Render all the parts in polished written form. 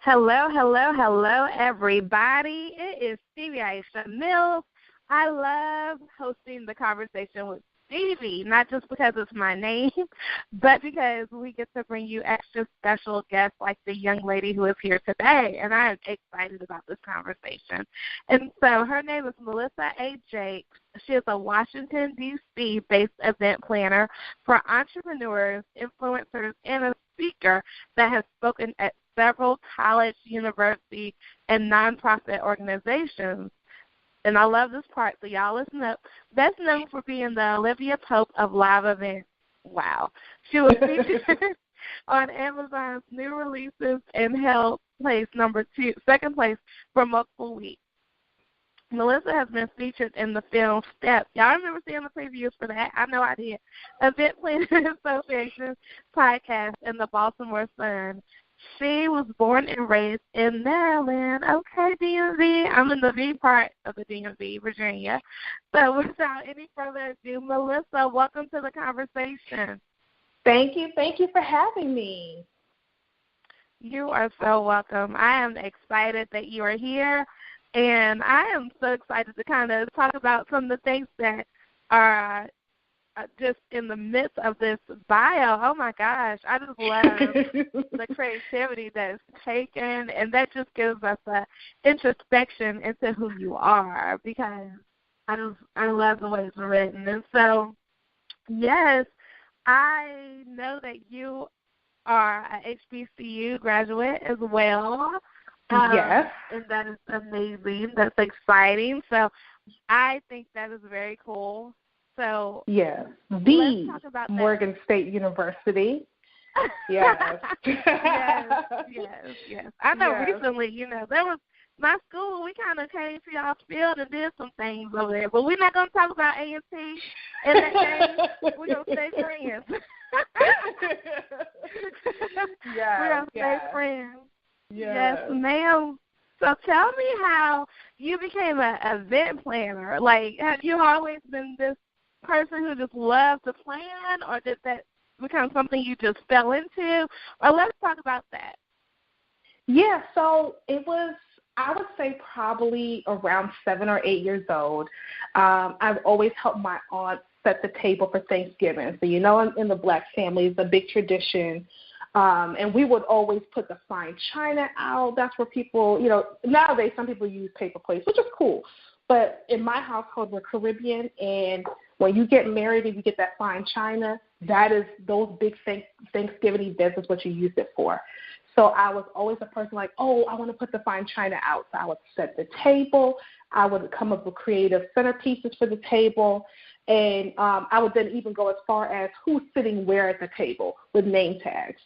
Hello, hello, hello, everybody. It is Stevie Aisha Mills. I love hosting the conversation with Stevie, not just because it's my name, but because we get to bring you extra special guests like the young lady who is here today, and I am excited about this conversation. And so her name is Melissa A. Jakes. She is a Washington, D.C.-based event planner for entrepreneurs, influencers, and a speaker that has spoken at several college, university, and nonprofit organizations. And I love this part, so y'all listen up. Best known for being the Olivia Pope of live events. Wow. She was featured on Amazon's new releases and held second place for multiple weeks. Melissa has been featured in the film Step. Y'all remember seeing the previews for that? I know I did. Event Planning Association podcast in the Baltimore Sun. She was born and raised in Maryland. Okay, DMV. I'm in the V part of the DMV, Virginia. So without any further ado, Melissa, welcome to the conversation. Thank you. Thank you for having me. You are so welcome. I am excited that you are here, and I am so excited to kind of talk about some of the things that are just in the midst of this bio. Oh, my gosh. I just love the creativity that is taken, and that just gives us an introspection into who you are because I love the way it's written. And so, yes, I know that you are an HBCU graduate as well. Yes. And that is amazing. That's exciting. So I think that is very cool. So yes, let's talk about that. Morgan State University. Yes. yes. I know recently, there was my school, we kind of came to y'all's field and did some things over there. But we're not going to talk about A&T in that game. We're going to stay friends. We're going to stay friends. Yes, ma'am. So tell me how you became an event planner. Like, have you always been this person who just loves to plan, or did that become something you just fell into? Or let's talk about that. Yeah, so it was, I would say probably around 7 or 8 years old. I've always helped my aunt set the table for Thanksgiving. So, in the Black family, it's a big tradition. And we would always put the fine china out. That's where people, nowadays some people use paper plates, which is cool. But in my household, we're Caribbean, and when you get married and you get that fine china, that is those big Thanksgiving events is what you use it for. So I was always a person like, I want to put the fine china out. So I would set the table. I would come up with creative centerpieces for the table. And I would then even go as far as who's sitting where at the table with name tags.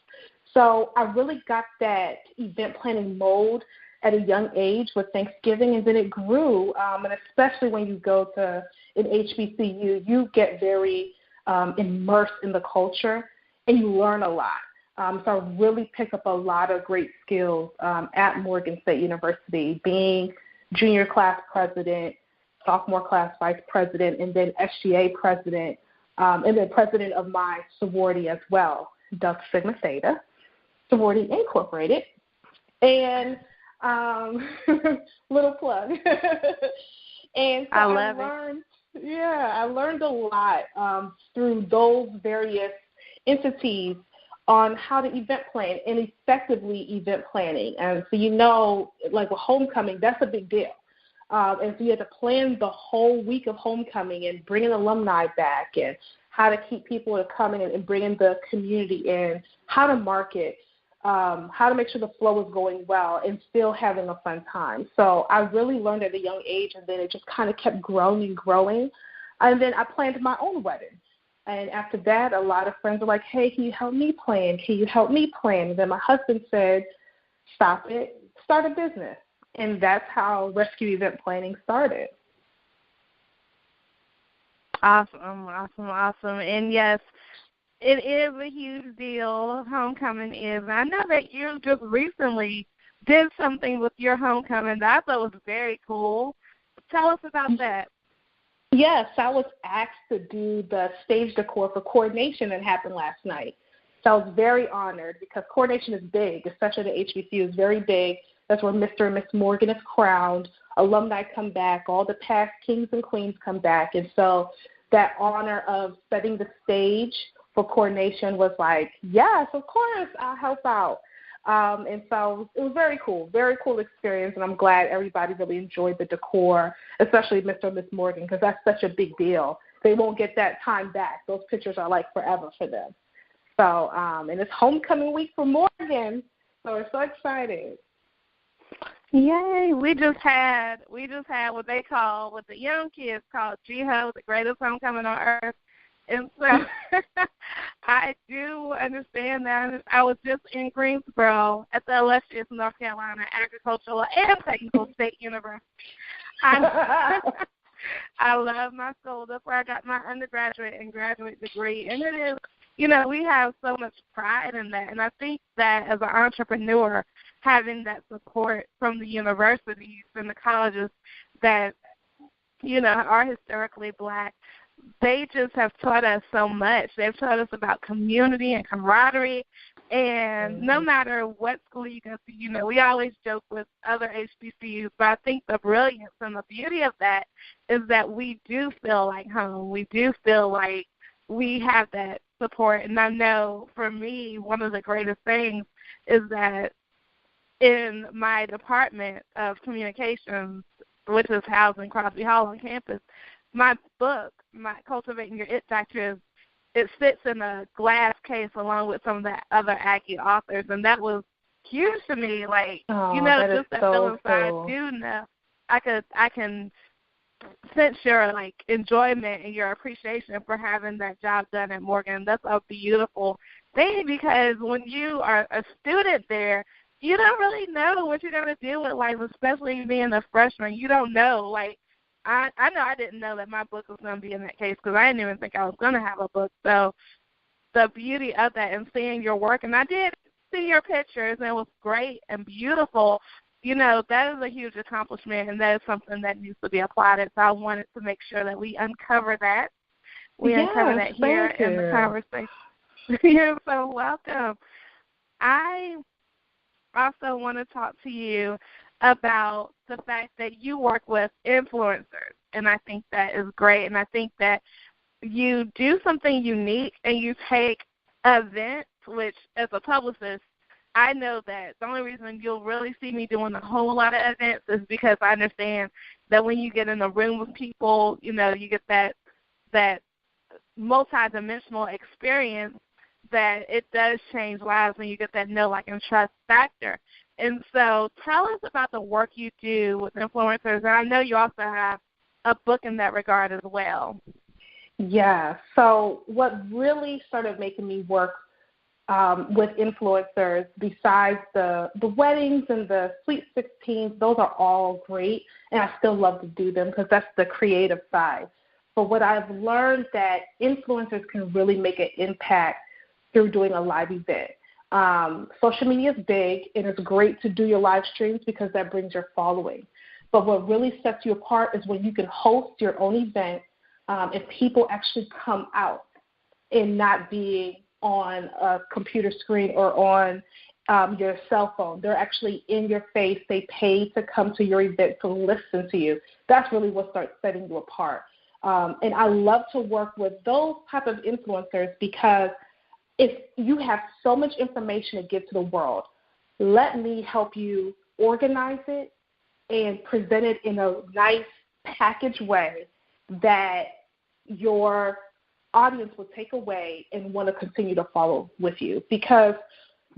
So I really got that event planning mode at a young age with Thanksgiving, and then it grew. And especially when you go to an HBCU, you get very immersed in the culture, and you learn a lot. So I really picked up a lot of great skills at Morgan State University, being junior class president, sophomore class vice president, and then SGA president, and then president of my sorority as well, Delta Sigma Theta, Sorority Incorporated. And little plug. And so I learned a lot through those various entities on how to event plan and effectively event planning. And so, like with homecoming, that's a big deal. And so you have to plan the whole week of homecoming and bringing alumni back and how to keep people to come in and bringing the community in, how to market, how to make sure the flow is going well and still having a fun time. So I really learned at a young age, and then it just kind of kept growing and growing. And then I planned my own wedding. And after that, a lot of friends were like, hey, can you help me plan? Can you help me plan? And then my husband said, stop it, start a business. And that's how Rescue Event Planning started. Awesome. And yes, it is a huge deal. Homecoming is. I know that you just recently did something with your homecoming that I thought was very cool. Tell us about that. Yes, I was asked to do the stage decor for coordination that happened last night. So I was very honored because coronation is big, especially the HBCU is very big. That's where Mr. and Miss Morgan is crowned. Alumni come back. All the past kings and queens come back. And so that honor of setting the stage for coronation was like, yes, of course, I'll help out. And so it was very cool experience, and I'm glad everybody really enjoyed the decor, especially Mr. and Miss Morgan, because that's such a big deal. They won't get that time back. Those pictures are like forever for them. So, and it's homecoming week for Morgan, so we're so excited. Yay! We just had what they call, what the young kids call GHO, the greatest homecoming on earth. And so I do understand that. I was just in Greensboro at the illustrious North Carolina Agricultural and Technical State University. I love my school. That's where I got my undergraduate and graduate degree. And it is, we have so much pride in that. And I think that as an entrepreneur, having that support from the universities and the colleges that, are historically Black, they just have taught us so much. They've taught us about community and camaraderie. And no matter what school you go to, we always joke with other HBCUs, but I think the brilliance and the beauty of that is that we do feel like home. We do feel like we have that support. And I know for me, one of the greatest things is that in my department of communications, which is housed in Crosby Hall on campus, my book, my Cultivating Your It Factor, it sits in a glass case along with some of the other Aggie authors, and that was huge to me. Like, just that feeling. So I do know I can sense your enjoyment and your appreciation for having that job done at Morgan. That's a beautiful thing, because when you are a student there, you don't really know what you're going to do with life, especially being a freshman. You don't know, I know I didn't know that my book was going to be in that case, because I didn't even think I was going to have a book. So the beauty of that and seeing your work, and I did see your pictures, and it was great and beautiful. That is a huge accomplishment, and that is something that needs to be applauded. So I wanted to make sure that we uncover that. Uncover that here in the conversation. You're so welcome. I also want to talk to you about the fact that you work with influencers, and I think that is great, and I think that you do something unique, and you take events, which as a publicist, I know that the only reason you'll really see me doing a whole lot of events is because I understand that when you get in a room with people, you get that multidimensional experience, that it does change lives when you get that know, like, and trust factor. And so tell us about the work you do with influencers. And I know you also have a book in that regard as well. Yeah. So what really started making me work with influencers, besides the weddings and the Sweet 16s, those are all great, and I still love to do them because that's the creative side. But what I've learned that influencers can really make an impact through doing a live event. Social media is big, and it's great to do your live streams because that brings your following. But what really sets you apart is when you can host your own event and people actually come out and not being on a computer screen or on your cell phone. They're actually in your face. They pay to come to your event to listen to you. That's really what starts setting you apart. And I love to work with those type of influencers because if you have so much information to give to the world, let me help you organize it and present it in a nice packaged way that your audience will take away and want to continue to follow with you. Because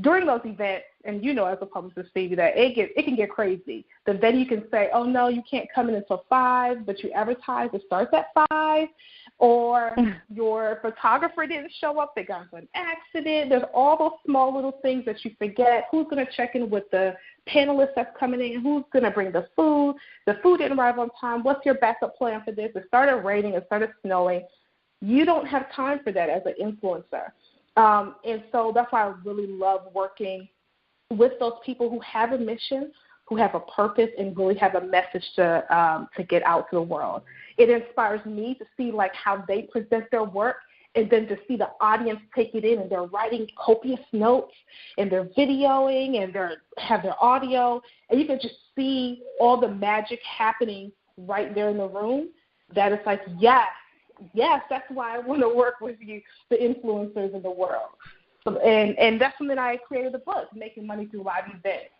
during those events, and as a publicist, Stevie, that it can get crazy. The venue can say, oh, no, you can't come in until 5, but you advertise it starts at 5, or your photographer didn't show up, they got into an accident. There's all those small little things that you forget. Who's going to check in with the panelists that's coming in? Who's going to bring the food? The food didn't arrive on time. What's your backup plan for this? It started raining. It started snowing. You don't have time for that as an influencer. And so that's why I really love working with those people who have a mission, who have a purpose, and really have a message to get out to the world. It inspires me to see how they present their work and then to see the audience take it in, and they're writing copious notes, and they're videoing, and they have their audio, and you can just see all the magic happening right there in the room, that it's like, yes, that's why I want to work with you, the influencers in the world. So, and that's something I created the book, Making Money Through Live Events,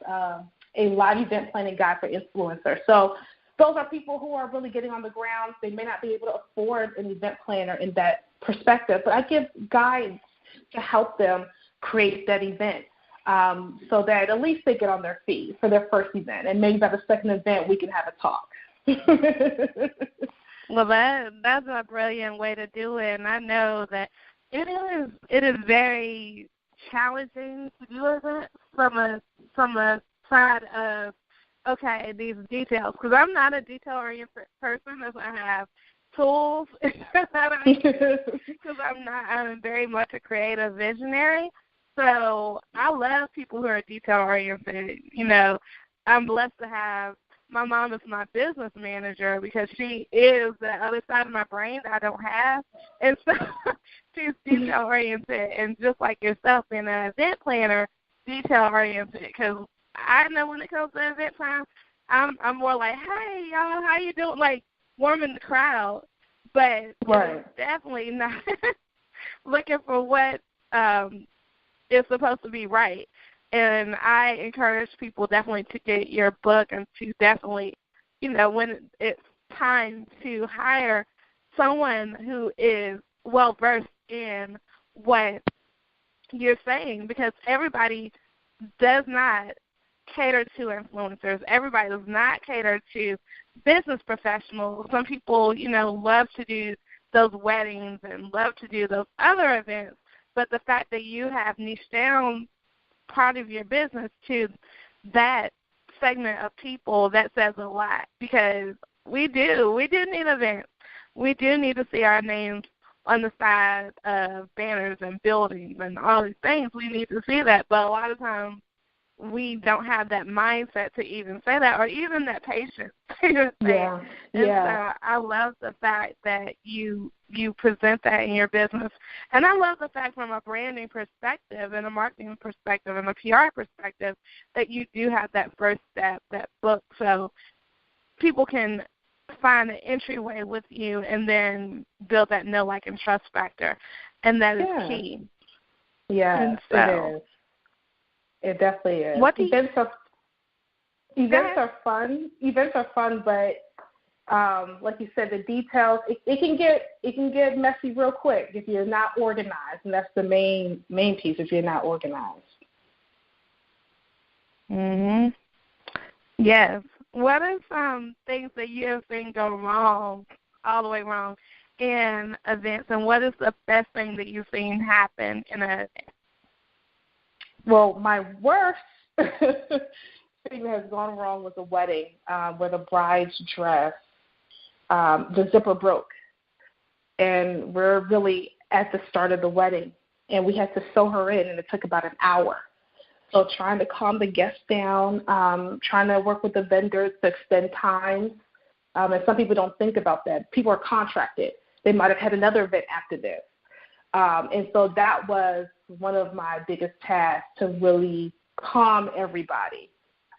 a live event planning guide for influencers. So those are people who are really getting on the ground. They may not be able to afford an event planner in that perspective, but I give guides to help them create that event so that at least they get on their feet for their first event. And maybe by the second event, we can have a talk. Well, that's a brilliant way to do it, and I know that it is very challenging to do it from a side of, okay, these details, because I'm not a detail-oriented person. As I have tools, because I'm very much a creative visionary. So I love people who are detail-oriented. You know, I'm blessed to have, my mom is my business manager because she is the other side of my brain that I don't have. And so she's detail-oriented, and just like yourself, being an event planner, detail-oriented, because I know when it comes to event time, I'm more like, hey, y'all, how you doing? Like, warming the crowd. But right. Definitely not looking for what is supposed to be right. And I encourage people definitely to get your book and to definitely, you know, when it's time to hire someone who is well-versed in what you're saying, because everybody does not cater to influencers. Everybody does not cater to business professionals. Some people, you know, love to do those weddings and love to do those other events, but the fact that you have niched down part of your business to that segment of people, that says a lot, because we do need events. We do need to see our names on the side of banners and buildings and all these things. We need to see that, but a lot of times we don't have that mindset to even say that, or even that patience to say it. And so I love the fact that you present that in your business. And I love the fact from a branding perspective and a marketing perspective and a PR perspective that you do have that first step, that book, so people can find an entryway with you and then build that know, like, and trust factor. And that is key. Yeah, so, it is. It definitely is. Events are fun. Events are fun, but like you said, the details, it can get messy real quick if you're not organized, and that's the main piece if you're not organized. Mhm. Yes. What are some things that you have seen go wrong, all the way wrong, in events, and what is the best thing that you've seen happen in an event? Well, my worst thing that has gone wrong was a wedding where the bride's dress, the zipper broke. And we're really at the start of the wedding, and we had to sew her in, and it took about an hour. So trying to calm the guests down, trying to work with the vendors to extend time. And some people don't think about that. People are contracted. They might have had another event after this. And so that was one of my biggest tasks, to really calm everybody.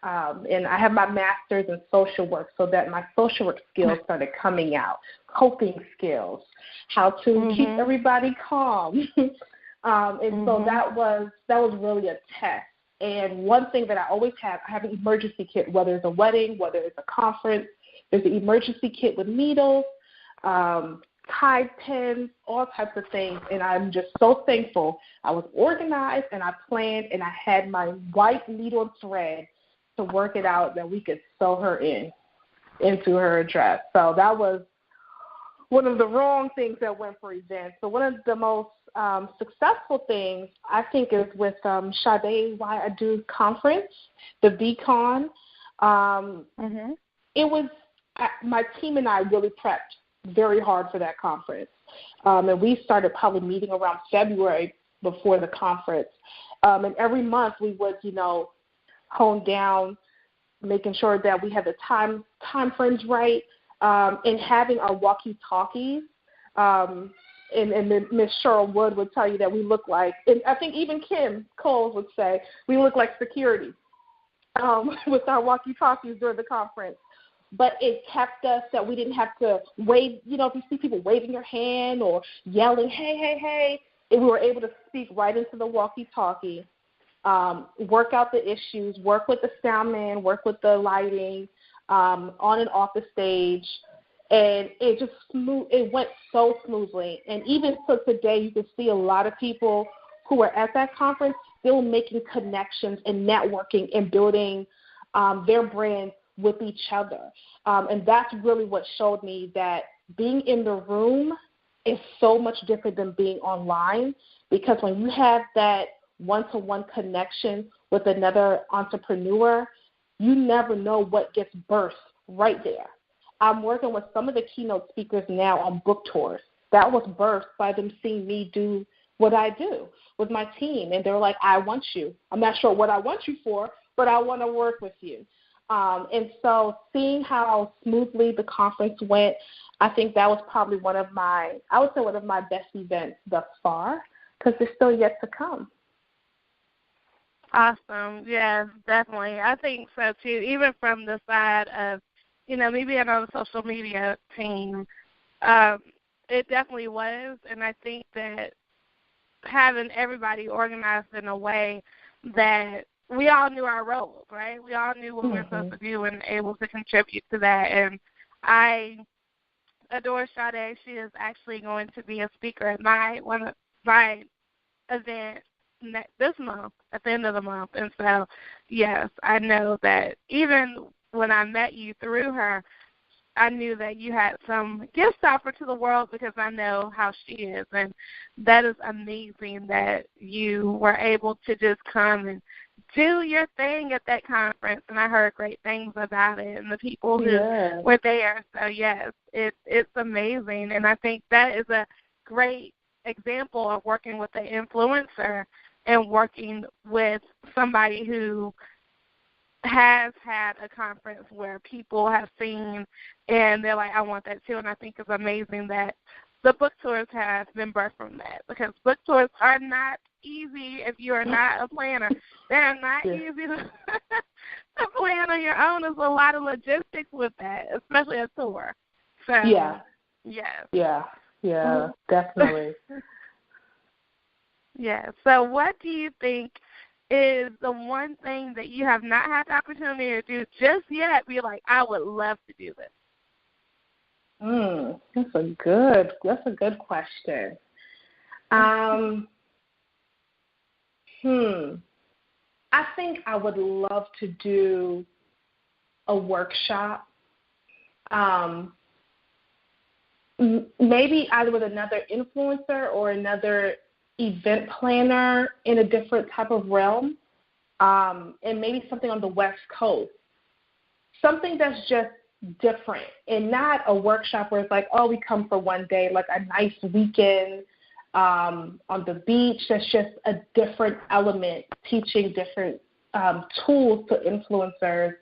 And I have my master's in social work, so that my social work skills started coming out, coping skills, how to keep everybody calm. So that was really a test. And one thing that I always have, I have an emergency kit, whether it's a wedding, whether it's a conference. There's an emergency kit with needles, Tide pens, all types of things, and I'm just so thankful. I was organized, and I planned, and I had my white needle and thread to work it out that we could sew her into her dress. So that was one of the wrong things that went for events. So one of the most successful things, I think, is with Sade Why I Do conference, the VCon. It was my team and I really prepped very hard for that conference. And we started probably meeting around February before the conference. And every month we would, hone down, making sure that we had the time frames right, and having our walkie-talkies and Miss Cheryl Wood would tell you that we look like, and I think even Kim Coles would say, we look like security with our walkie-talkies during the conference. But it kept us that we didn't have to wave, if you see people waving your hand or yelling, hey, hey, hey, and we were able to speak right into the walkie-talkie, work out the issues, work with the sound man, work with the lighting, on and off the stage. And it went so smoothly. And even to today, you can see a lot of people who were at that conference still making connections and networking and building their brand with each other. And that's really what showed me that being in the room is so much different than being online, because when you have that one-to-one connection with another entrepreneur, you never know what gets birthed right there. I'm working with some of the keynote speakers now on book tours. That was birthed by them seeing me do what I do with my team. And they're like, I want you. I'm not sure what I want you for, but I want to work with you. And so seeing how smoothly the conference went, I think that was probably one of my best events thus far, because there's still yet to come. Awesome. Yes, definitely. I think so, too, even from the side of, me being on the social media team, it definitely was. And I think that having everybody organized in a way that we all knew our roles, right? We all knew what we were supposed to do and able to contribute to that. And I adore Sade. She is actually going to be a speaker at my event this month, at the end of the month. And so, yes, I know that even when I met you through her, I knew that you had some gifts to offer to the world, because I know how she is. And that is amazing that you were able to just come and do your thing at that conference. And I heard great things about it and the people who were there. So, yes, it's amazing. And I think that is a great example of working with an influencer and working with somebody who has had a conference where people have seen and they're like, I want that too. And I think it's amazing that the book tours have been birthed from that, because book tours are not easy if you are not a planner. They're not easy to plan on your own. There's a lot of logistics with that, especially a tour. So, definitely. Yeah. So what do you think is the one thing that you have not had the opportunity to do just yet, be like, I would love to do this? That's a good question. I think I would love to do a workshop, maybe either with another influencer or another event planner in a different type of realm, and maybe something on the West Coast, something that's just different, and not a workshop where it's like, oh, we come for one day, like a nice weekend on the beach. That's just a different element, teaching different tools to influencers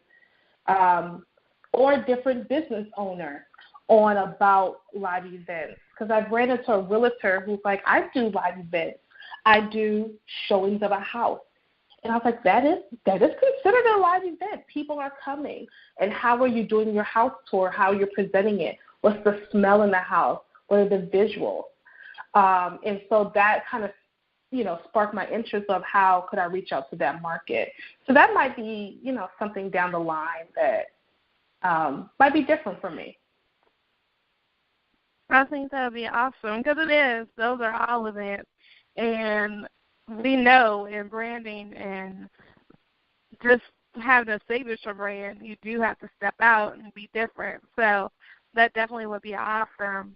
or different business owners on about live events. Because I've ran into a realtor who's like, I do live events. I do showings of a house. And I was like, that is considered a live event. People are coming. And how are you doing your house tour? How you're presenting it? What's the smell in the house? What are the visuals? And so that kind of, sparked my interest of how could I reach out to that market. So that might be, something down the line that might be different for me. I think that would be awesome, because it is. Those are all events. And we know in branding and just having a signature brand, you do have to step out and be different. So that definitely would be awesome.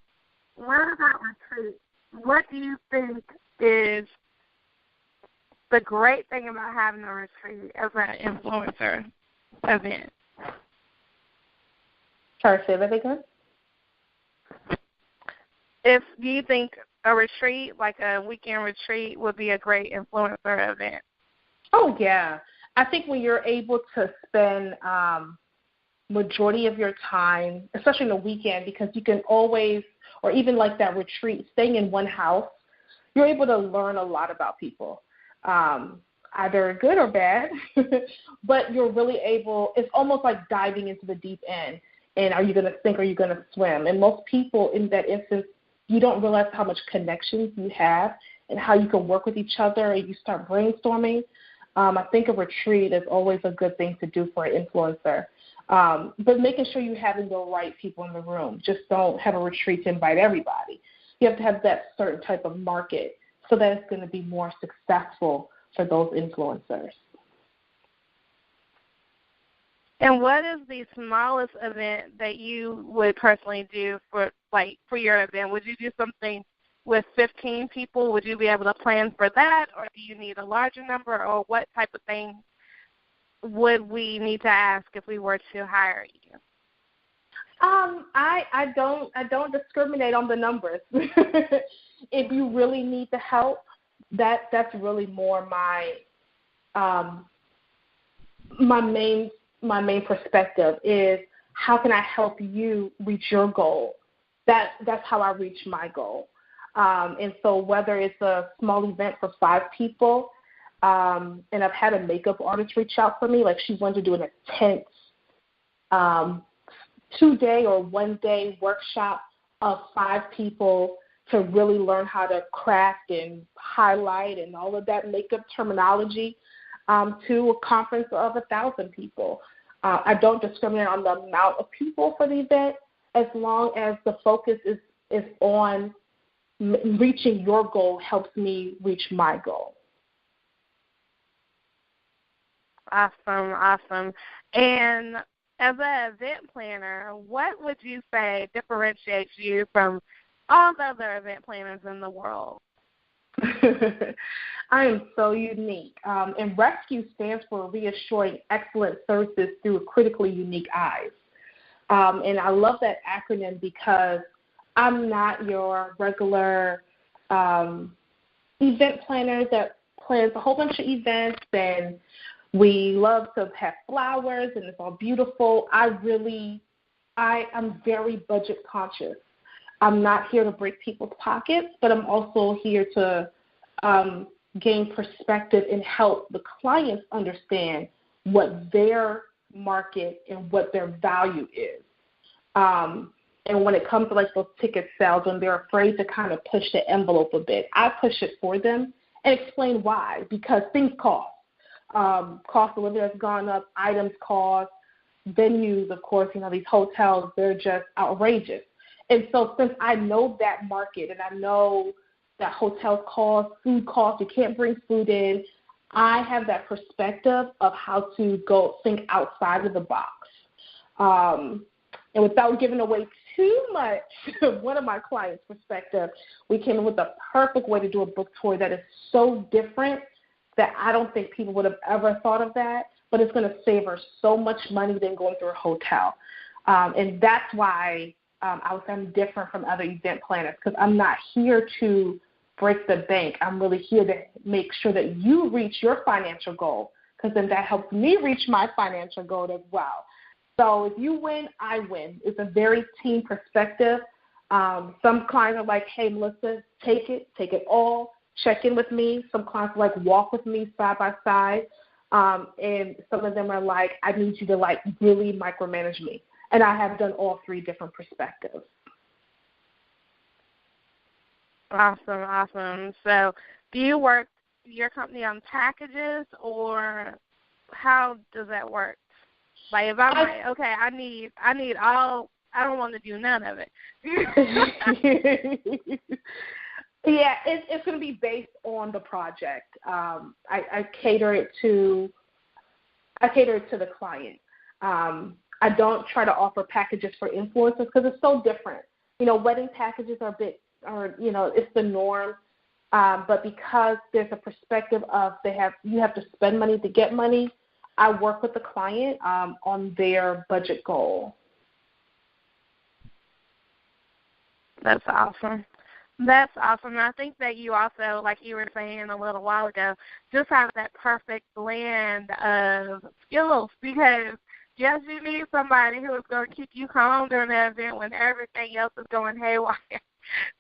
What about retreat? What do you think is the great thing about having a retreat as an influencer event? Sorry, say that again? Do you think a retreat, like a weekend retreat, would be a great influencer event? Oh, yeah. I think when you're able to spend majority of your time, especially in the weekend, because you can always or even like that retreat, staying in one house, you're able to learn a lot about people, either good or bad, but you're really able, it's almost like diving into the deep end. And are you going to sink or are you going to swim? And most people in that instance, you don't realize how much connections you have and how you can work with each other, and you start brainstorming. I think a retreat is always a good thing to do for an influencer. But making sure you're having the right people in the room. Just don't have a retreat to invite everybody. You have to have that certain type of market so that it's going to be more successful for those influencers. And what is the smallest event that you would personally do for your event? Would you do something with 15 people? Would you be able to plan for that, or do you need a larger number, or what type of thing would we need to ask if we were to hire you? I don't discriminate on the numbers. If you really need the help, that's really more my main perspective is how can I help you reach your goal? That's how I reach my goal. And so whether it's a small event for 5 people, and I've had a makeup artist reach out for me, like she wanted to do an intense 2-day or 1-day workshop of 5 people to really learn how to craft and highlight and all of that makeup terminology, to a conference of 1,000 people. I don't discriminate on the amount of people for the event as long as the focus is on reaching your goal helps me reach my goal. Awesome. And as an event planner, what would you say differentiates you from all the other event planners in the world? I am so unique. And RESCUE stands for Reassuring Excellent Services Through Critically Unique Eyes. And I love that acronym because I'm not your regular event planner that plans a whole bunch of events and we love to have flowers and it's all beautiful. I am very budget conscious. I'm not here to break people's pockets, but I'm also here to gain perspective and help the clients understand what their market and what their value is. And when it comes to like those ticket sales, when they're afraid to kind of push the envelope a bit, I push it for them and explain why. Because things cost. Cost of living has gone up, items cost, venues, of course, these hotels, they're just outrageous. And so since I know that market and I know that hotels cost, food costs, you can't bring food in, I have that perspective of how to go think outside of the box. And without giving away too much of one of my clients' perspective, we came in with the perfect way to do a book tour that is so different that I don't think people would have ever thought of that, but it's going to save her so much money than going through a hotel. And that's why I would say I'm different from other event planners, because I'm not here to break the bank. I'm really here to make sure that you reach your financial goal, because then that helps me reach my financial goal as well. So if you win, I win. It's a very team perspective. Some clients are like, hey, Melissa, take it all. Check in with me. Some clients are like, walk with me side by side. And some of them are like, I need you to like really micromanage me. And I have done all 3 different perspectives. Awesome. So do you work your company on packages, or how does that work? Like if I'm like, okay, I need all, I don't want to do none of it. Yeah, it's going to be based on the project. I cater it to the client. I don't try to offer packages for influencers because it's so different. Wedding packages it's the norm. But because there's a perspective of you have to spend money to get money, I work with the client on their budget goal. That's awesome. That's awesome. And I think that you also, like you were saying a little while ago, just have that perfect blend of skills, because yes, you need somebody who is going to keep you calm during the event when everything else is going haywire.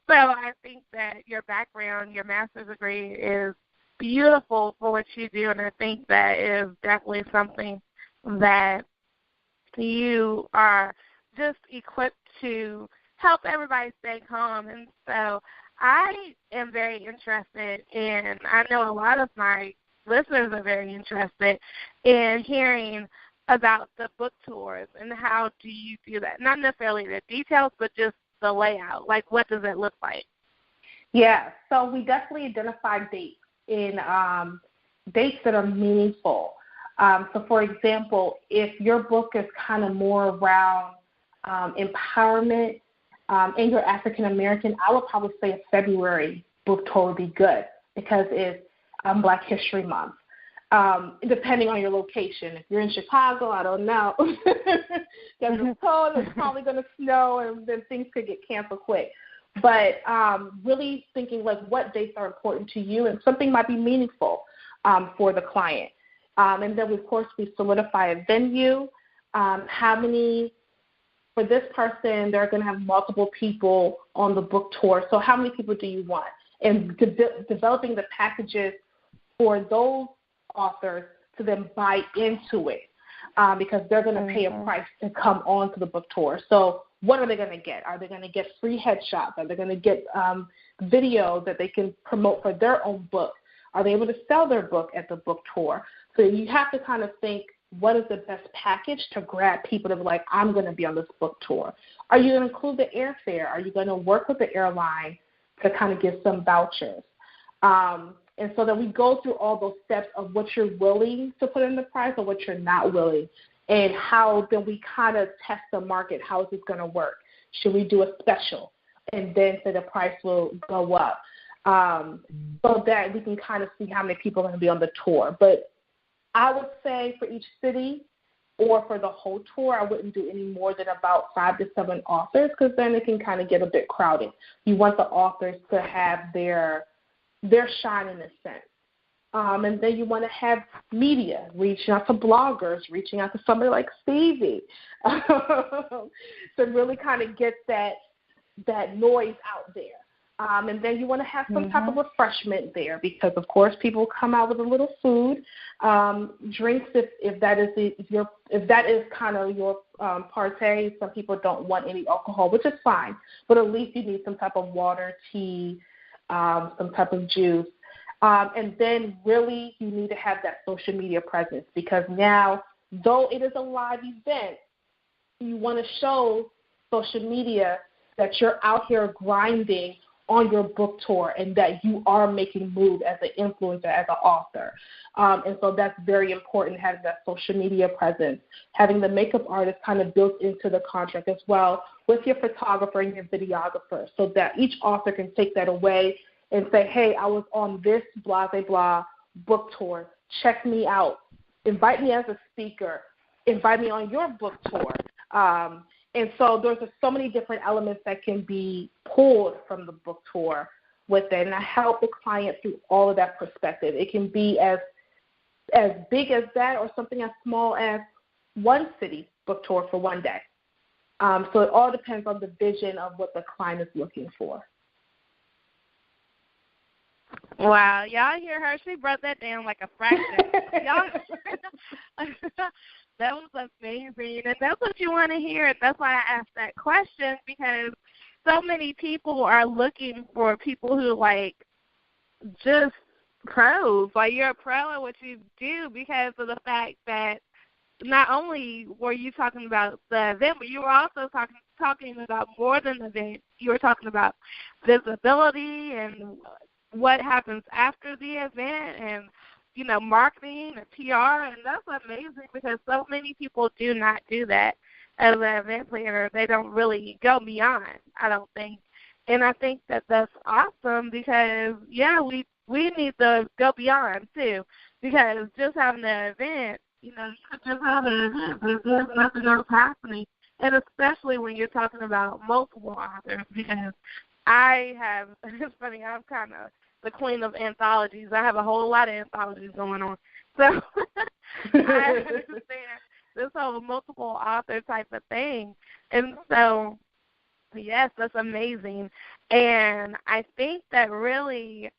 So I think that your background, your master's degree is beautiful for what you do, and I think that is definitely something that you are just equipped to help everybody stay calm. And so I am very interested in, I know a lot of my listeners are very interested in hearing about the book tours and how do you do that? Not necessarily the details, but just the layout. Like, what does it look like? Yeah, so we definitely identify dates dates that are meaningful. So, for example, if your book is kind of more around empowerment and you're African American, I would probably say a February book tour would be good because it's Black History Month. Depending on your location. If you're in Chicago, I don't know. Because it's cold, it's probably going to snow, and then things could get canceled quick. But really thinking, like, what dates are important to you, and something might be meaningful for the client. And then, of course, we solidify a venue. How many, for this person, they're going to have multiple people on the book tour. So how many people do you want? And developing the packages for those authors to then buy into it because they're going to pay a price to come on to the book tour. So what are they going to get? Are they going to get free headshots? Are they going to get videos that they can promote for their own book? Are they able to sell their book at the book tour? So you have to kind of think, what is the best package to grab people to be like, I'm going to be on this book tour? Are you going to include the airfare? Are you going to work with the airline to kind of give some vouchers? And so then we go through all those steps of what you're willing to put in the price and what you're not willing, and how then we kind of test the market. How is this going to work? Should we do a special? And then say the price will go up so that we can kind of see how many people are going to be on the tour. But I would say for each city or for the whole tour, I wouldn't do any more than about 5 to 7 authors because then it can kind of get a bit crowded. You want the authors to have their shine in a sense. And then you want to have media, reaching out to bloggers, reaching out to somebody like Stevie to really kind of get that noise out there. And then you want to have some type of refreshment there because, of course, people come out with a little food, drinks if that is kind of your party. Some people don't want any alcohol, which is fine, but at least you need some type of water, tea, some type of juice. And then really you need to have that social media presence because now, though it is a live event, you want to show social media that you're out here grinding on your book tour and that you are making moves as an influencer, as an author. And so that's very important, having that social media presence, having the makeup artist kind of built into the contract as well with your photographer and your videographer so that each author can take that away and say, hey, I was on this blah, blah, blah book tour. Check me out. Invite me as a speaker. Invite me on your book tour. And so there's just so many different elements that can be pulled from the book tour with it. And I help the client through all of that perspective. It can be as big as that or something as small as one city book tour for one day. So it all depends on the vision of what the client is looking for. Wow, y'all hear her? She broke that down like a fraction. Y'all, that was amazing, and that's what you want to hear. That's why I asked that question because so many people are looking for people who like just pros. Like you're a pro at what you do because of the fact that not only were you talking about the event, but you were also talking about more than the event. You were talking about visibility and what happens after the event and, you know, marketing and PR, and that's amazing because so many people do not do that as an event planner. They don't really go beyond, I don't think. And I think that that's awesome because, yeah, we need to go beyond, too, because just having an event, you know, you could just have an event, there's nothing else happening, and especially when you're talking about multiple authors because it's funny, I'm kind of the queen of anthologies. I have a whole lot of anthologies going on. So I understand this also a multiple author type of thing. And so, yes, that's amazing. And I think that really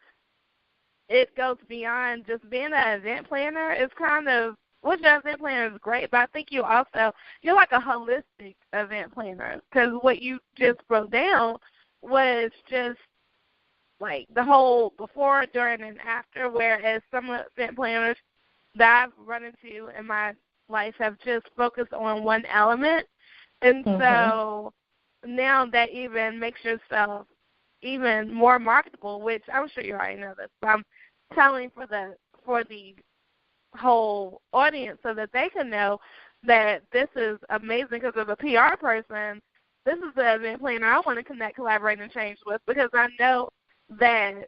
it goes beyond just being an event planner. It's kind of, what your event planner is great, but I think you're like a holistic event planner, because what you just broke down was just like the whole before, during, and after, whereas some event planners that I've run into in my life have just focused on one element. And so now that even makes yourself even more marketable, which I'm sure you already know this, but I'm telling for the whole audience so that they can know that this is amazing, because as a PR person, this is the event planner I want to connect, collaborate, and change with, because I know that,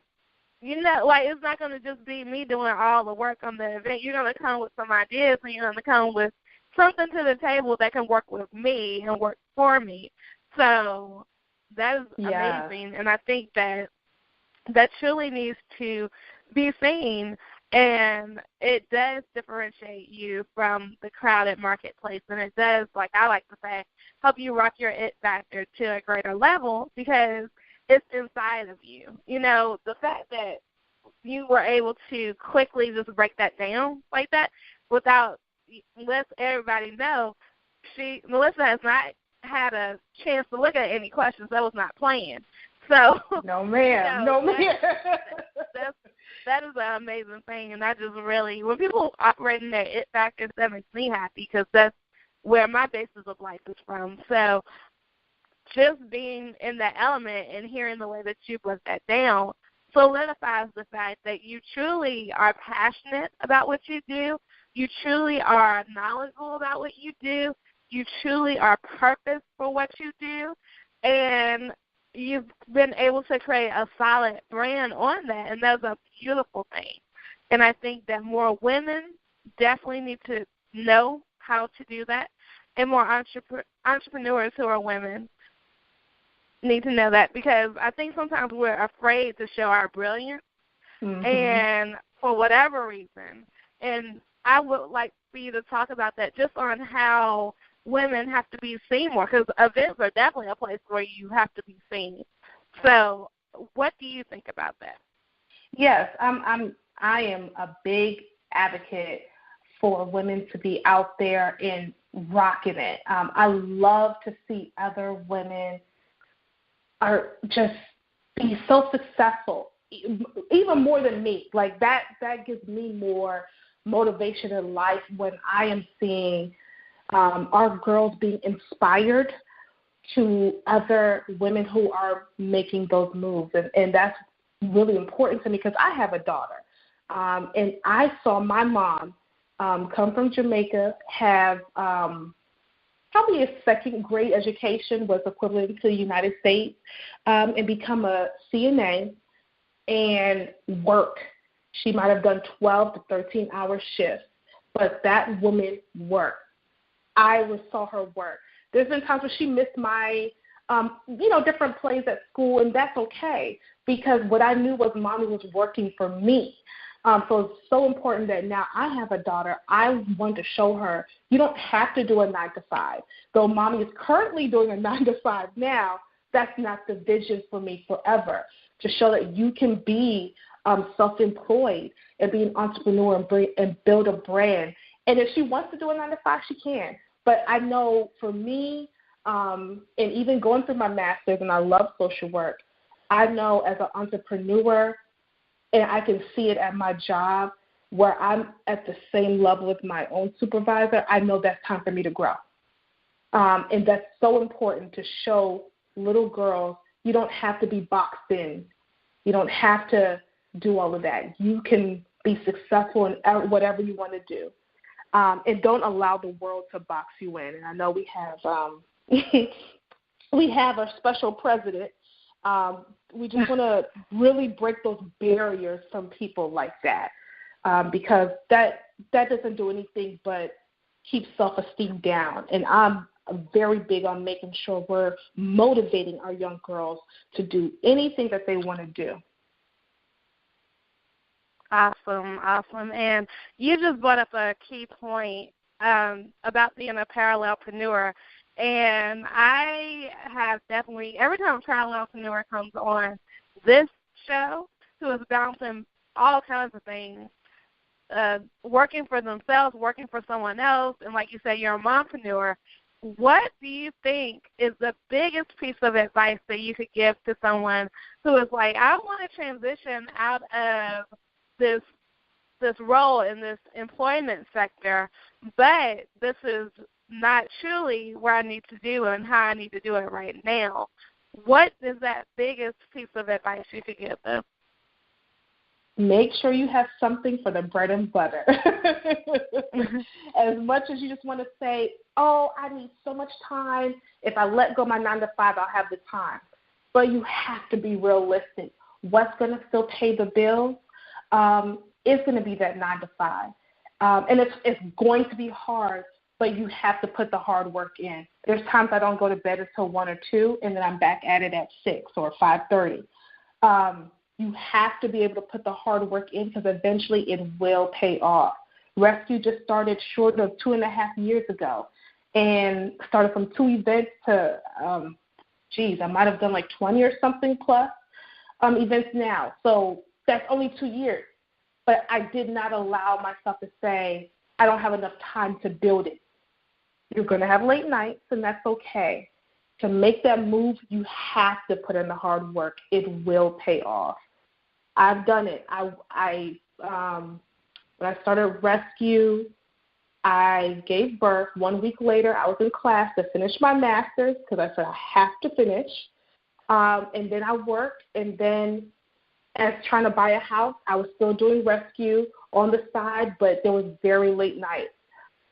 like, it's not going to just be me doing all the work on the event. You're going to come with some ideas, and you're going to come with something to the table that can work with me and work for me. So that is amazing, and I think that truly needs to be seen, and it does differentiate you from the crowded marketplace, and it does, like I like to say, help you rock your it factor to a greater level, because it's inside of you. The fact that you were able to quickly just break that down like that without, let everybody know, Melissa has not had a chance to look at any questions. That was not planned. So no, ma'am. That is an amazing thing, and I just really, when people operate in their it factors, that makes me happy, because that's where my basis of life is from. So just being in that element and hearing the way that you broke that down solidifies the fact that you truly are passionate about what you do. You truly are knowledgeable about what you do. You truly are purpose for what you do. And you've been able to create a solid brand on that, and that's a beautiful thing. And I think that more women definitely need to know how to do that, and more entrepreneurs who are women need to know that, because I think sometimes we're afraid to show our brilliance, and for whatever reason. And I would like for you to talk about that, just on how women have to be seen more, because events are definitely a place where you have to be seen. So what do you think about that? Yes, I am a big advocate for women to be out there and rocking it. I love to see other women are just be so successful, even more than me. Like that gives me more motivation in life when I am seeing our girls being inspired to other women who are making those moves. And that's really important to me, because I have a daughter. And I saw my mom come from Jamaica, have probably a second grade education, was equivalent to the United States, and become a CNA and work. She might have done 12 to 13-hour shifts, but that woman worked. I saw her work. There's been times where she missed my, different plays at school, and that's okay, because what I knew was mommy was working for me. So it's so important that now I have a daughter. I want to show her you don't have to do a 9-to-5. Though mommy is currently doing a 9-to-5 now, that's not the vision for me forever, to show that you can be self-employed and be an entrepreneur and build a brand. And if she wants to do a 9-to-5, she can. But I know for me, and even going through my master's, and I love social work, I know as an entrepreneur, and I can see it at my job where I'm at the same level with my own supervisor, I know that's time for me to grow. And that's so important, to show little girls you don't have to be boxed in. You don't have to do all of that. You can be successful in whatever you want to do. And don't allow the world to box you in. And I know we have we have a special president. We just want to really break those barriers from people like that, because that doesn't do anything but keep self-esteem down. And I'm very big on making sure we're motivating our young girls to do anything that they want to do. Awesome. And you just brought up a key point about being a parallel-preneur. And I have definitely, every time a parallel-preneur comes on this show, who is balancing all kinds of things, working for themselves, working for someone else, and like you said, you're a mompreneur, what do you think is the biggest piece of advice that you could give to someone who is like, I want to transition out of this role in this employment sector, but this is not truly where I need to do and how I need to do it right now? What is that biggest piece of advice you could give them? Make sure you have something for the bread and butter. As much as you just want to say, oh, I need so much time. If I let go my 9 to 5, I'll have the time. But you have to be realistic. What's going to still pay the bills is going to be that 9 to 5. And it's going to be hard, but you have to put the hard work in. There's times I don't go to bed until 1 or 2, and then I'm back at it at 6 or 5:30. You have to be able to put the hard work in because eventually it will pay off. Rescue just started short of 2.5 years ago and started from 2 events to, I might have done like 20 or something plus events now. So that's only 2 years. But I did not allow myself to say, I don't have enough time to build it. You're going to have late nights, and that's okay. To make that move, you have to put in the hard work. It will pay off. I've done it. When I started Rescue, I gave birth. 1 week later, I was in class to finish my master's because I said I have to finish. And then I worked, and then as trying to buy a house, I was still doing Rescue on the side, but there was very late nights.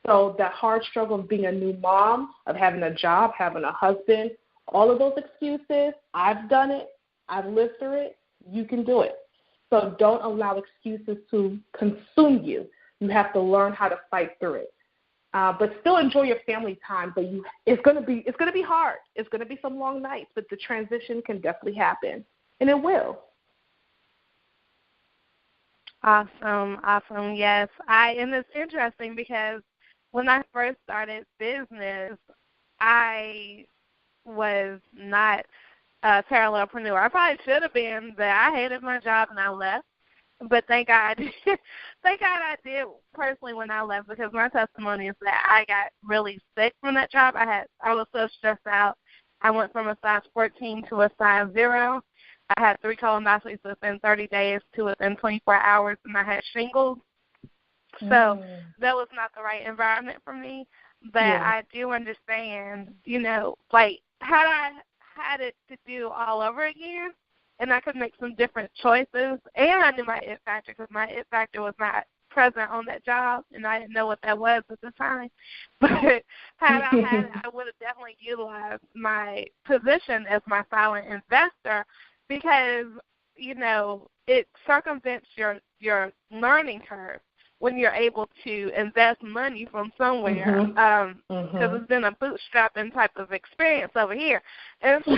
So that hard struggle of being a new mom, of having a job, having a husband, all of those excuses, I've done it. I've lived through it. You can do it. So don't allow excuses to consume you. You have to learn how to fight through it. But still enjoy your family time. But it's going to be hard. It's going to be some long nights, but the transition can definitely happen, and it will. Awesome. Yes, and it's interesting because when I first started business, I was not a parallelpreneur. I probably should have been, but I hated my job and I left. But thank God I did personally when I left, because my testimony is that I got really sick from that job. I was so stressed out. I went from a size 14 to a size 0. I had 3 colonoscopies within 30 days to within 24 hours, and I had shingles. So that was not the right environment for me. But I do understand, like, had I had it to do all over again, and I could make some different choices, and I knew my it factor, because my it factor was not present on that job, and I didn't know what that was at the time. But had I had it, I would have definitely utilized my position as my silent investor, because, it circumvents your learning curve when you're able to invest money from somewhere, because it's been a bootstrapping type of experience over here. And so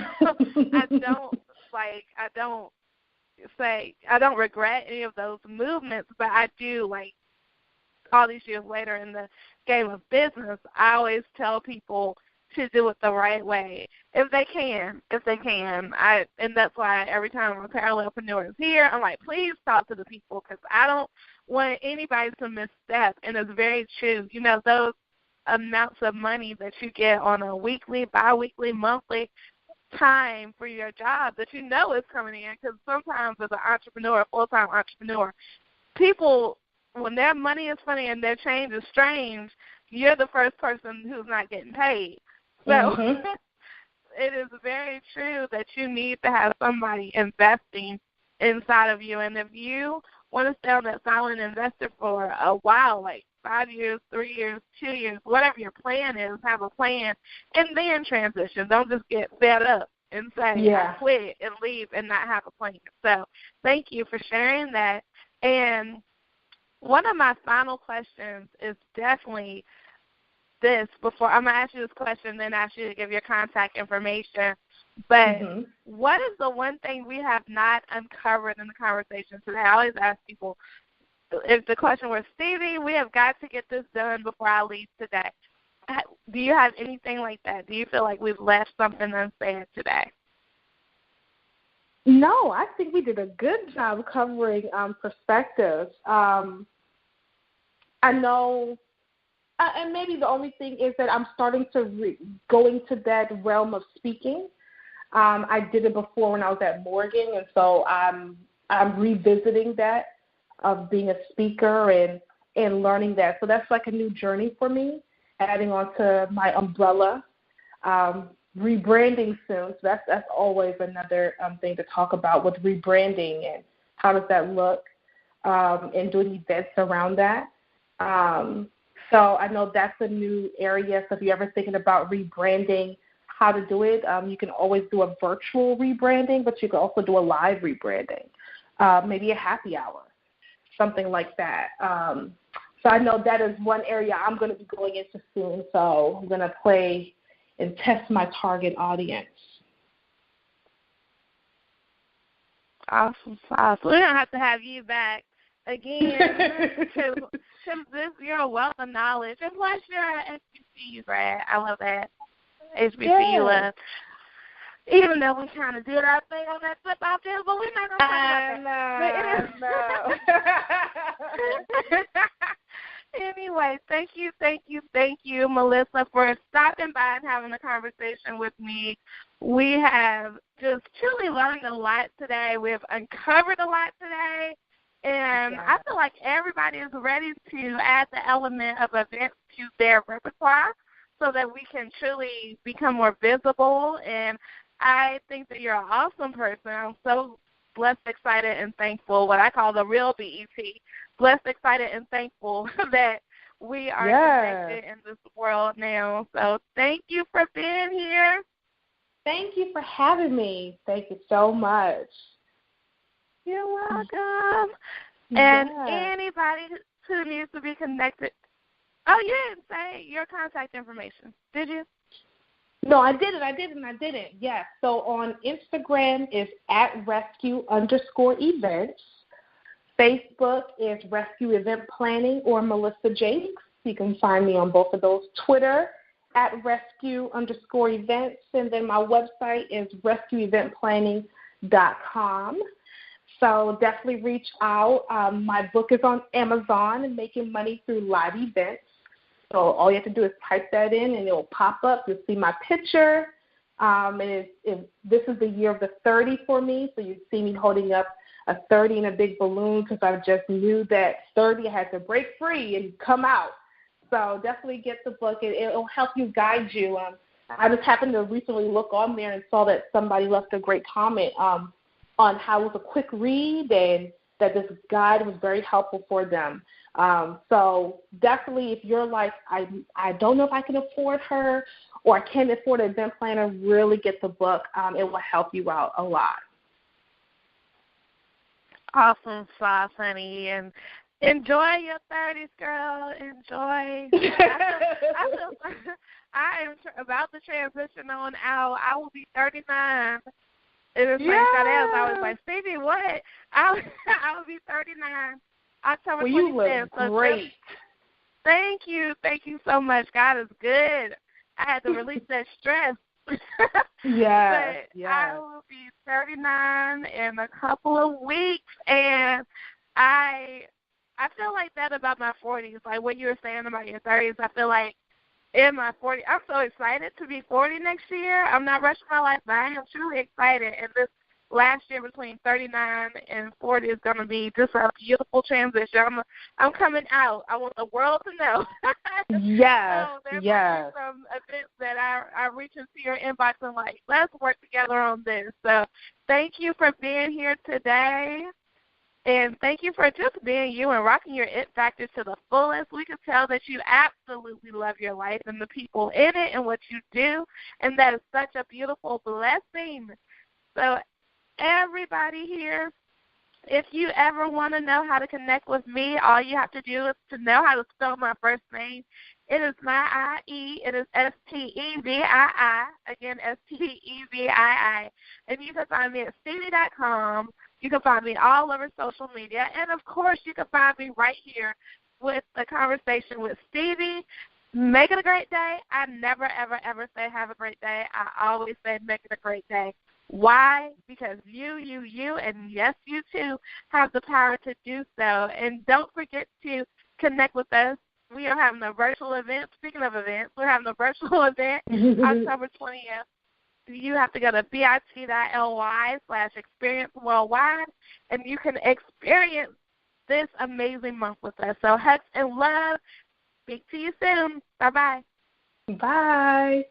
I don't regret any of those movements, but I do, like, all these years later in the game of business, I always tell people to do it the right way, if they can. And that's why every time a parallelpreneur is here, I'm like, please talk to the people, because I don't want anybody to misstep. And it's very true. Those amounts of money that you get on a weekly, bi-weekly, monthly time for your job that is coming in, because sometimes as an entrepreneur, a full-time entrepreneur, people, when their money is funny and their change is strange, you're the first person who's not getting paid. So it is very true that you need to have somebody investing inside of you. And if you want to stay on that silent investor for a while, like 5 years, 3 years, 2 years, whatever your plan is, have a plan, and then transition. Don't just get fed up and say, I quit and leave and not have a plan. So thank you for sharing that. And one of my final questions is definitely this. Before I'm going to ask you this question, then ask you to give your contact information. But what is the one thing we have not uncovered in the conversation today? I always ask people, if the question were, Stevie, we have got to get this done before I leave today, do you have anything like that? Do you feel like we've left something unsaid today? No, I think we did a good job covering perspectives. I know, and maybe the only thing is that I'm starting to go into that realm of speaking. I did it before when I was at Morgan, and so I'm revisiting that of being a speaker and learning that. So that's like a new journey for me, adding on to my umbrella. Rebranding soon, so that's always another thing to talk about with rebranding and how does that look, and doing events around that. So I know that's a new area. So if you're ever thinking about rebranding, how to do it, you can always do a virtual rebranding, but you can also do a live rebranding, maybe a happy hour, something like that. So I know that is one area I'm going to be going into soon. So I'm going to play and test my target audience. Awesome sauce. We're going to have you back again because you're a wealth of knowledge. And plus, you're an HBCU grad. I love that. HBCU love. Even though we kind of did our thing on that flip out there, but we're not going to talk about that. Anyway, thank you, Melissa, for stopping by and having a conversation with me. We have just truly learned a lot today. We have uncovered a lot today, and I feel like everybody is ready to add the element of events to their repertoire so that we can truly become more visible. And I think that you're an awesome person. I'm so blessed, excited, and thankful, what I call the real BET. Blessed, excited, and thankful that we are connected in this world now. So thank you for being here. Thank you for having me. Thank you so much. You're welcome. And anybody who needs to be connected. Oh, you didn't say your contact information, did you? No, I didn't. Yes. So on Instagram is @rescue_events. Facebook is Rescue Event Planning or Melissa Jakes. You can find me on both of those. Twitter @rescue_events. And then my website is rescueeventplanning.com. So definitely reach out. My book is on Amazon and Making Money Through Live Events. So all you have to do is type that in and it will pop up. You'll see my picture. And this is the year of the 30 for me. So you see me holding up a 30 in a big balloon because I just knew that 30 had to break free and come out. So definitely get the book. It'll help you, guide you. I just happened to recently look on there and saw that somebody left a great comment on how it was a quick read and that this guide was very helpful for them. So definitely if you're like, I don't know if I can afford her or I can't afford an event planner, really get the book. It will help you out a lot. Awesome sauce, honey, and enjoy your 30s, girl. Enjoy. I am about to transition on out. I will be 39. It was like I was like, Stevie, what? I will be 39. October 25th. Well, you look great. Thank you so much. God is good. I had to release that stress. Yeah. I will be 39 in a couple of weeks, and I feel like that about my 40s. Like what you were saying about your 30s, I feel like in my 40s, I'm so excited to be 40 next year. I'm not rushing my life, but I am truly excited. And this last year between 39 and 40 is going to be just a beautiful transition. I'm coming out. I want the world to know. Yes, so there might be some events that I reach into your inbox and like, let's work together on this. So thank you for being here today. And thank you for just being you and rocking your it factor to the fullest. We can tell that you absolutely love your life and the people in it and what you do, and that is such a beautiful blessing. So everybody here, if you ever want to know how to connect with me, all you have to do is to know how to spell my first name. It is not I-E. It is S-T-E-V-I-I. Again, S-T-E-V-I-I. And you can find me at Stevie.com. You can find me all over social media. And, of course, you can find me right here with the conversation with Stevie. Make it a great day. I never, ever, ever say have a great day. I always say make it a great day. Why? Because you, and yes, you too, have the power to do so. And don't forget to connect with us. We are having a virtual event. Speaking of events, we're having a virtual event October 20th. You have to go to bit.ly/experience worldwide, and you can experience this amazing month with us. So hugs and love. Speak to you soon. Bye-bye. Bye.